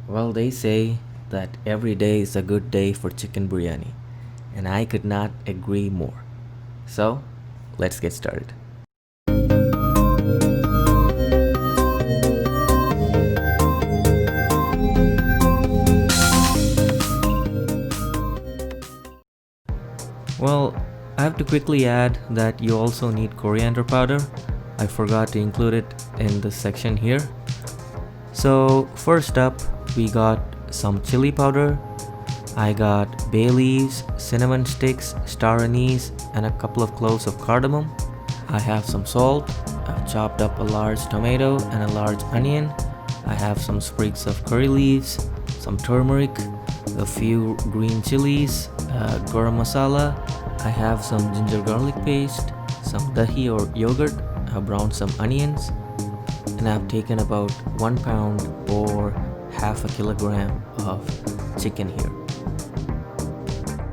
Well, they say that every day is a good day for chicken biryani, and I could not agree more. So, let's get started. Well, I have to quickly add that you also need coriander powder. I forgot to include it in this section here. So, first up, we got some chili powder. I got bay leaves, cinnamon sticks, star anise, and a couple of cloves of cardamom. I have some salt. I've chopped up a large tomato and a large onion. I have some sprigs of curry leaves, some turmeric, a few green chilies, garam masala. I have some ginger garlic paste, some dahi or yogurt. I've browned some onions, and I've taken about 1 pound or half a kilogram of chicken here.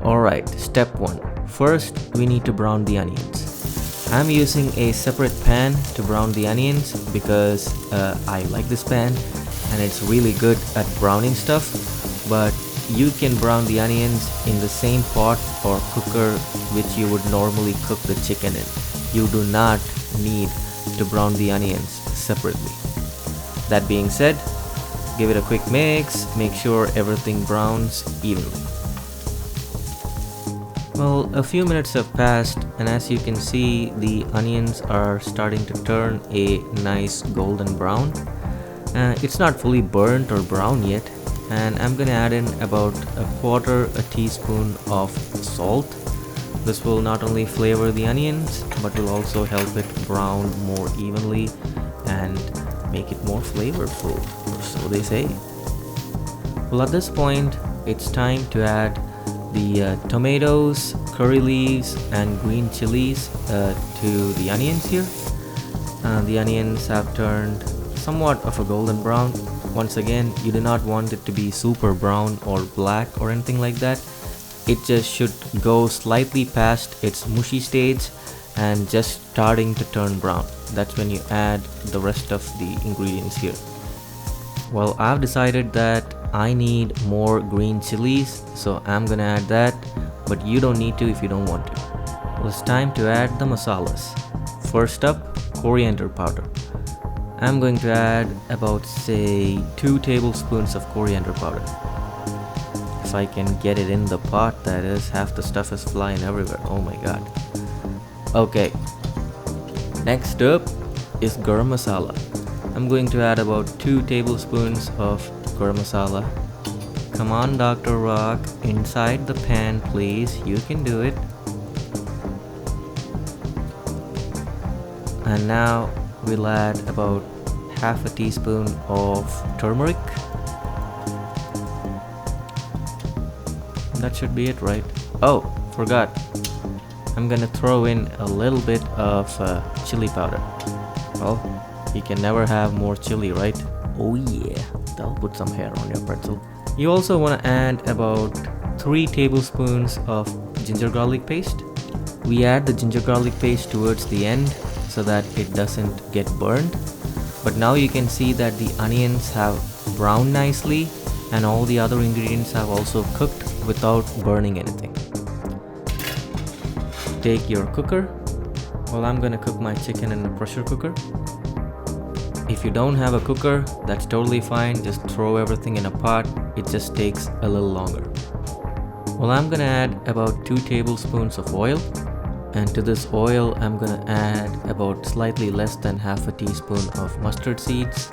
Alright, step 1. First, we need to brown the onions. I'm using a separate pan to brown the onions because I like this pan and it's really good at browning stuff. But you can brown the onions in the same pot or cooker which you would normally cook the chicken in. You do not need to brown the onions separately. That being said, give it a quick mix, make sure everything browns evenly. Well, a few minutes have passed, and as you can see, the onions are starting to turn a nice golden brown. It's not fully burnt or brown yet, and I'm gonna add in about a quarter a teaspoon of salt. This will not only flavor the onions, but will also help it brown more evenly and make it more flavorful, or so they say. Well, at this point, it's time to add the tomatoes, curry leaves, and green chilies to the onions here. The onions have turned somewhat of a golden brown. Once again, you do not want it to be super brown or black or anything like that. It just should go slightly past its mushy stage and just starting to turn brown. That's when you add the rest of the ingredients here. Well, I've decided that I need more green chilies, so I'm gonna add that, but you don't need to if you don't want to. Well, it's time to add the masalas. First up, coriander powder. I'm going to add about, say, 2 tablespoons of coriander powder. If I can get it in the pot, that is, half the stuff is flying everywhere. Oh my god. Okay. Next up is garam masala. I'm going to add about 2 tablespoons of garam masala. Come on, Dr. Rock, inside the pan, please. You can do it. And now we'll add about half a teaspoon of turmeric. That should be it, right? Oh, forgot. I'm gonna throw in a little bit of chili powder. Well, you can never have more chili, right? Oh yeah, that'll put some hair on your pretzel. You also want to add about 3 tablespoons of ginger garlic paste. We add the ginger garlic paste towards the end so that it doesn't get burned. But now you can see that the onions have browned nicely and all the other ingredients have also cooked without burning anything. Take your cooker. Well, I'm gonna cook my chicken in a pressure cooker. If you don't have a cooker, that's totally fine. Just throw everything in a pot. It just takes a little longer. Well, I'm gonna add about 2 tablespoons of oil. And to this oil, I'm gonna add about slightly less than half a teaspoon of mustard seeds.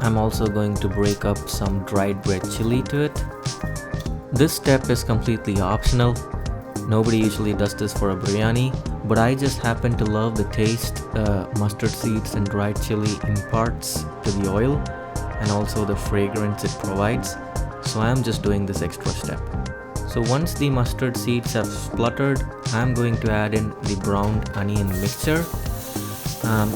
I'm also going to break up some dried red chili to it. This step is completely optional. Nobody usually does this for a biryani, but I just happen to love the taste mustard seeds and dried chili imparts to the oil and also the fragrance it provides. So I'm just doing this extra step. So once the mustard seeds have spluttered, I'm going to add in the browned onion mixture.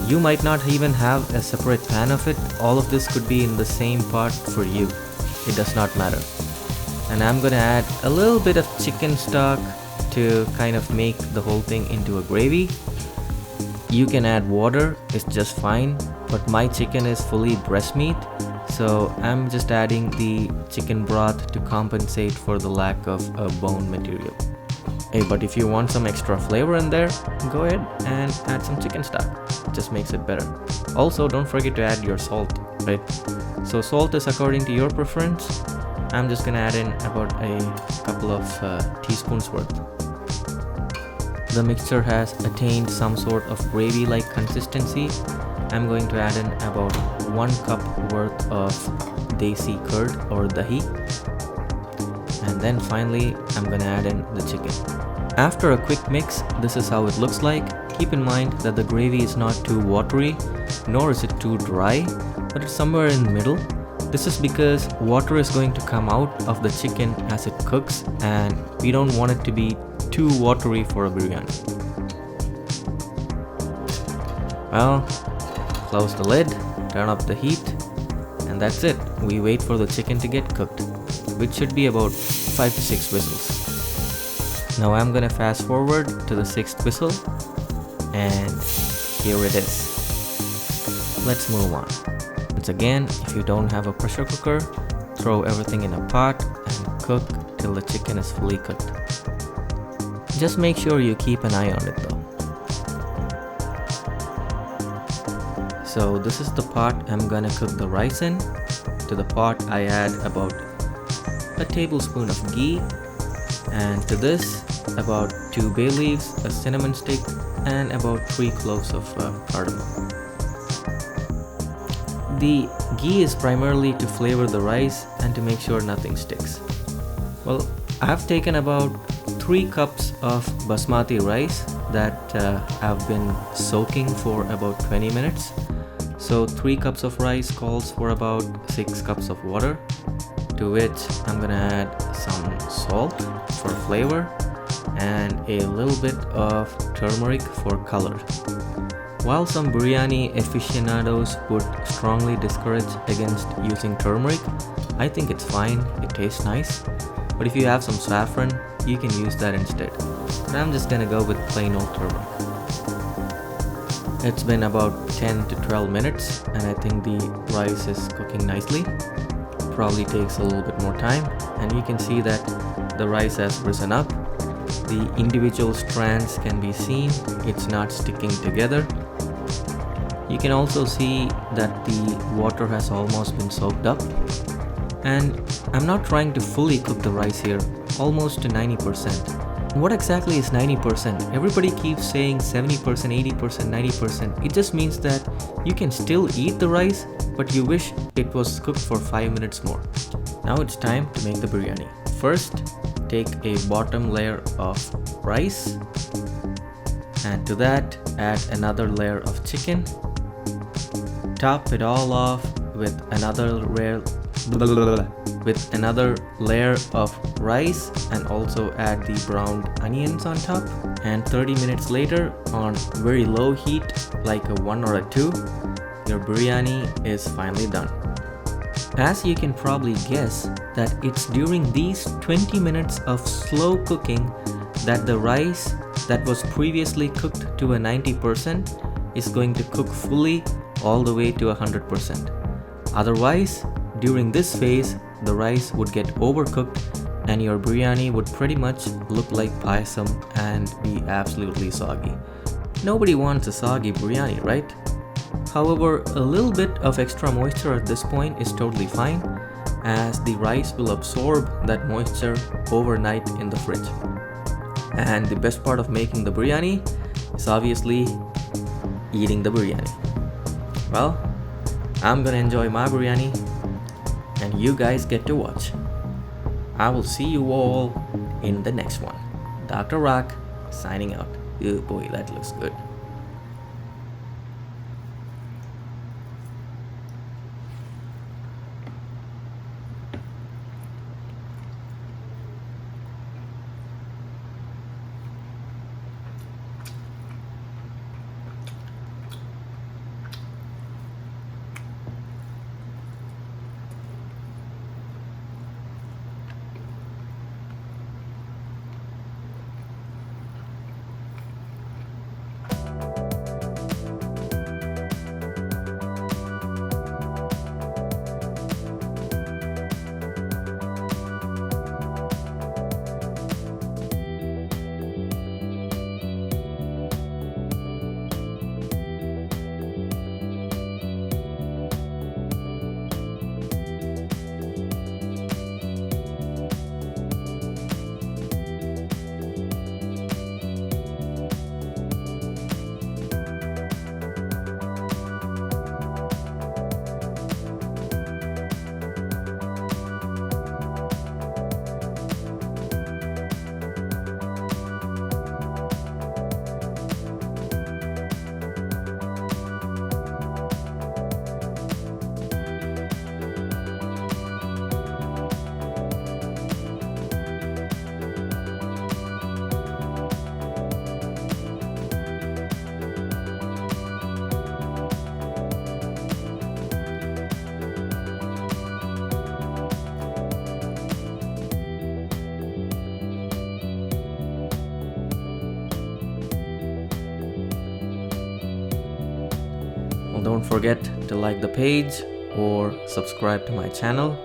You might not even have a separate pan of it. All of this could be in the same pot for you. It does not matter. And I'm gonna add a little bit of chicken stock to kind of make the whole thing into a gravy. You can add water, it's just fine. but my chicken is fully breast meat, so I'm just adding the chicken broth to compensate for the lack of a bone material. Hey, but if you want some extra flavor in there, go ahead and add some chicken stock. It just makes it better. Also, don't forget to add your salt, right? So salt is according to your preference. I'm just gonna add in about a couple of teaspoons worth. The mixture has attained some sort of gravy-like consistency. I'm going to add in about 1 cup worth of desi curd or dahi. And then finally, I'm gonna add in the chicken. After a quick mix, this is how it looks like. Keep in mind that the gravy is not too watery, nor is it too dry, but it's somewhere in the middle. This is because water is going to come out of the chicken as it cooks, and we don't want it to be too watery for a biryani. Well, close the lid, turn up the heat, and that's it. We wait for the chicken to get cooked, which should be about 5 to 6 whistles. Now I'm gonna fast forward to the 6th whistle, and here it is. Let's move on. Once again, if you don't have a pressure cooker, throw everything in a pot and cook till the chicken is fully cooked. Just make sure you keep an eye on it though. So this is the pot I'm gonna cook the rice in. To the pot I add about a tablespoon of ghee, and to this about 2 bay leaves, a cinnamon stick, and about 3 cloves of cardamom. The ghee is primarily to flavor the rice and to make sure nothing sticks. Well, I've taken about 3 cups of basmati rice that have been soaking for about 20 minutes. So 3 cups of rice calls for about 6 cups of water, to which I'm gonna add some salt for flavor and a little bit of turmeric for color. While some biryani aficionados would strongly discourage against using turmeric, I think it's fine, it tastes nice. But if you have some saffron, you can use that instead. But I'm just gonna go with plain old turmeric. It's been about 10 to 12 minutes and I think the rice is cooking nicely. Probably takes a little bit more time, and you can see that the rice has risen up. The individual strands can be seen, it's not sticking together. You can also see that the water has almost been soaked up. And I'm not trying to fully cook the rice here, almost to 90%. What exactly is 90%? Everybody keeps saying 70%, 80%, 90%. It just means that you can still eat the rice, but you wish it was cooked for 5 minutes more. Now it's time to make the biryani. First, take a bottom layer of rice, and to that add another layer of chicken. Top it all off with another layer of rice, and also add the browned onions on top. And 30 minutes later, on very low heat like a 1 or a 2, your biryani is finally done. As you can probably guess, that it's during these 20 minutes of slow cooking that the rice that was previously cooked to a 90% is going to cook fully all the way to 100%. Otherwise, during this phase, the rice would get overcooked and your biryani would pretty much look like payasam and be absolutely soggy. Nobody wants a soggy biryani, right? However, a little bit of extra moisture at this point is totally fine, as the rice will absorb that moisture overnight in the fridge. And the best part of making the biryani is obviously eating the biryani. Well, I'm gonna enjoy my biryani and you guys get to watch. I will see you all in the next one. Dr. Rock signing out. Oh boy, that looks good. Well, don't forget to like the page or subscribe to my channel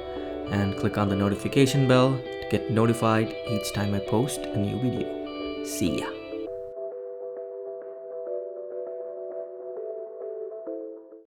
and click on the notification bell to get notified each time I post a new video. See ya.